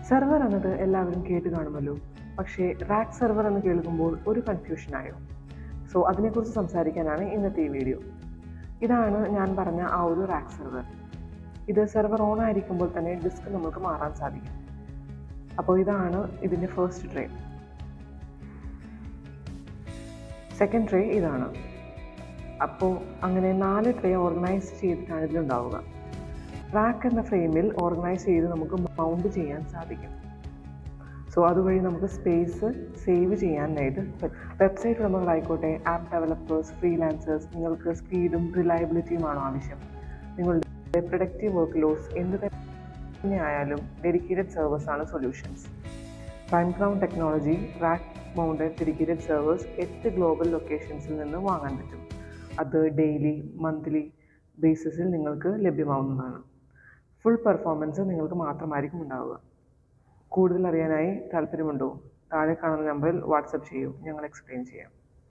Server എന്നത് എല്ലാവരും കേട്ട് കാണുമല്ലോ. പക്ഷേ റാക്ക് സെർവർ എന്ന് കേൾക്കുമ്പോൾ ഒരു കൺഫ്യൂഷനായോ? സോ അതിനെക്കുറിച്ച് സംസാരിക്കാനാണ് ഇന്നത്തെ ഈ വീഡിയോ. ഇതാണ് ഞാൻ പറഞ്ഞ ആ ഒരു റാക്ക് സെർവർ. ഇത് സെർവർ ഓൺ ആയിരിക്കുമ്പോൾ തന്നെ ഡിസ്ക് നമുക്ക് മാറാൻ സാധിക്കും. അപ്പോൾ ഇതാണ് ഇതിൻ്റെ ഫസ്റ്റ് ട്രേ. സെക്കൻഡ് ട്രേ ഇതാണ്. അപ്പോൾ അങ്ങനെ 4 ട്രേ ഓർഗനൈസ് ചെയ്തിട്ടാണ് ഇതിലുണ്ടാവുക. റാക്ക് എന്ന ഫ്രെയിമിൽ ഓർഗനൈസ് ചെയ്ത് നമുക്ക് മൗണ്ട് ചെയ്യാൻ സാധിക്കും. സോ അതുവഴി നമുക്ക് സ്പേസ് സേവ് ചെയ്യാനായിട്ട് പറ്റും. വെബ്സൈറ്റ് ഉടമകളായിക്കോട്ടെ, ആപ്പ് ഡെവലപ്പേഴ്സ്, ഫ്രീലാൻസേഴ്സ്, നിങ്ങൾക്ക് സ്പീഡും റിലയബിലിറ്റിയുമാണോ ആവശ്യം? നിങ്ങളുടെ പ്രൊഡക്റ്റീവ് വർക്ക് ലോസ് എന്ത് തന്നെ ആയാലും ഡെഡിക്കേറ്റഡ് സെർവേഴ്സാണ് solutions. Timecrown technology rack mounted dedicated servers 8 global ലൊക്കേഷൻസിൽ നിന്ന് വാങ്ങാൻ പറ്റും. അത് ഡെയിലി, മന്ത്ലി ബേസിസിൽ നിങ്ങൾക്ക് ലഭ്യമാവുന്നതാണ്. ഫുൾ പെർഫോമൻസ് നിങ്ങൾക്ക് മാത്രമായിരിക്കും ഉണ്ടാവുക. കൂടുതൽ അറിയാനായി താല്പര്യമുണ്ടോ? താഴെ കാണുന്ന നമ്പറിൽ വാട്സപ്പ് ചെയ്യൂ, ഞങ്ങൾ എക്സ്പ്ലെയിൻ ചെയ്യാം.